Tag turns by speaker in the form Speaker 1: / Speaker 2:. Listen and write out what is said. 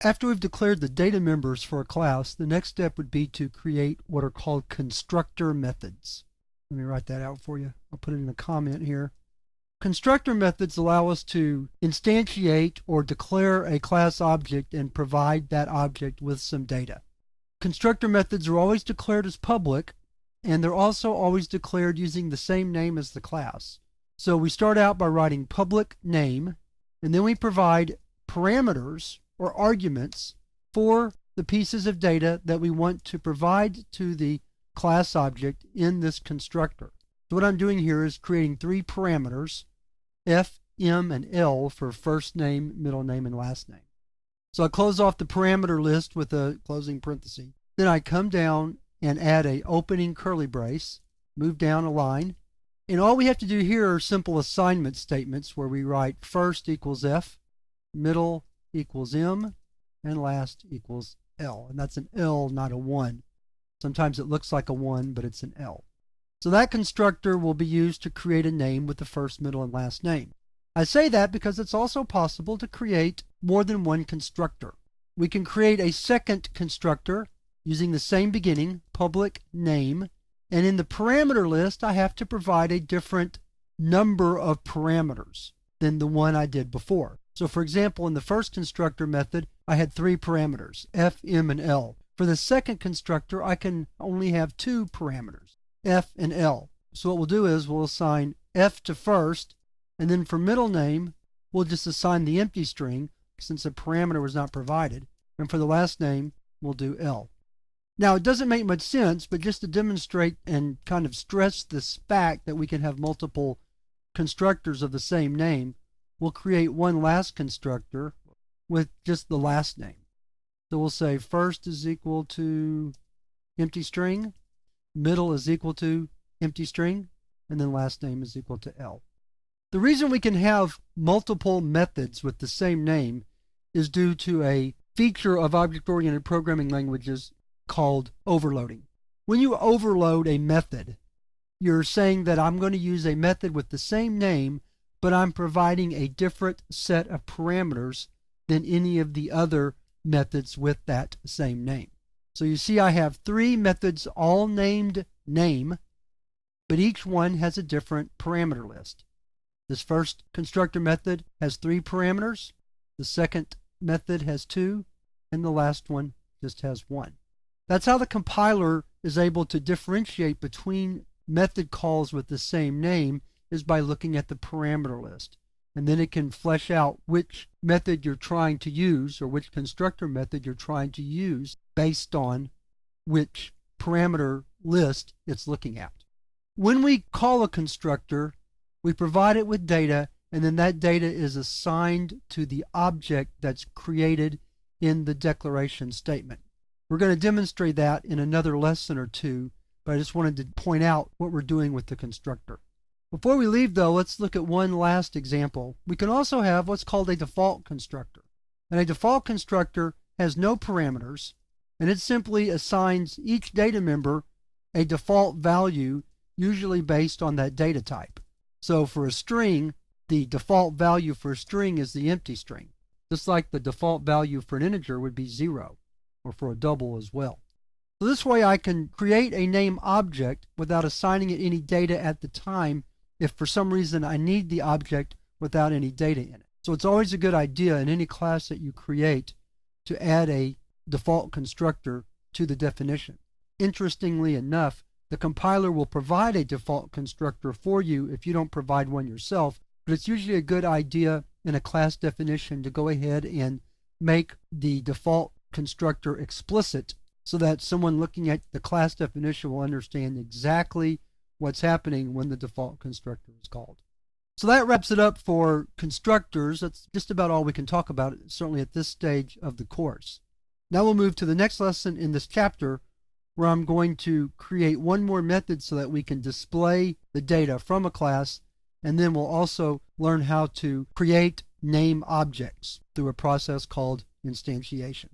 Speaker 1: After we've declared the data members for a class, the next step would be to create what are called constructor methods. Let me write that out for you. I'll put it in a comment here. Constructor methods allow us to instantiate or declare a class object and provide that object with some data. Constructor methods are always declared as public, and they're also always declared using the same name as the class. So we start out by writing public name, and then we provide parameters or arguments for the pieces of data that we want to provide to the class object in this constructor. So what I'm doing here is creating three parameters, F, M, and L for first name, middle name, and last name. So I close off the parameter list with a closing parenthesis. Then I come down and add a opening curly brace, move down a line, and all we have to do here are simple assignment statements where we write first equals F, middle equals M, and last equals L. And that's an L, not a 1. Sometimes it looks like a 1, but it's an L. So that constructor will be used to create a name with the first, middle, and last name. I say that because it's also possible to create more than one constructor. We can create a second constructor using the same beginning, public name, and in the parameter list I have to provide a different number of parameters than the one I did before. So for example, in the first constructor method, I had 3 parameters, F, M, and L. For the second constructor, I can only have 2 parameters, F and L. So what we'll do is we'll assign F to first, and then for middle name, we'll just assign the empty string since a parameter was not provided. And for the last name, we'll do L. Now, it doesn't make much sense, but just to demonstrate and kind of stress this fact that we can have multiple constructors of the same name, we'll create one last constructor with just the last name. So we'll say first is equal to empty string, middle is equal to empty string, and then last name is equal to L. The reason we can have multiple methods with the same name is due to a feature of object-oriented programming languages called overloading. When you overload a method, you're saying that I'm going to use a method with the same name, but I'm providing a different set of parameters than any of the other methods with that same name. So you see I have 3 methods all named name, but each one has a different parameter list. This first constructor method has 3 parameters, the second method has 2, and the last one just has 1. That's how the compiler is able to differentiate between method calls with the same name, is by looking at the parameter list. And then it can flesh out which method you're trying to use or which constructor method you're trying to use based on which parameter list it's looking at. When we call a constructor, we provide it with data, and then that data is assigned to the object that's created in the declaration statement. We're going to demonstrate that in another lesson or two, but I just wanted to point out what we're doing with the constructor. Before we leave though, let's look at one last example. We can also have what's called a default constructor. And a default constructor has no parameters, and it simply assigns each data member a default value, usually based on that data type. So for a string, the default value for a string is the empty string, just like the default value for an integer would be 0, or for a double as well. So this way I can create a name object without assigning it any data at the time if for some reason I need the object without any data in it. So it's always a good idea in any class that you create to add a default constructor to the definition. Interestingly enough, the compiler will provide a default constructor for you if you don't provide one yourself, but it's usually a good idea in a class definition to go ahead and make the default constructor explicit so that someone looking at the class definition will understand exactly what's happening when the default constructor is called. So that wraps it up for constructors. That's just about all we can talk about, certainly at this stage of the course. Now we'll move to the next lesson in this chapter, where I'm going to create one more method so that we can display the data from a class, and then we'll also learn how to create name objects through a process called instantiation.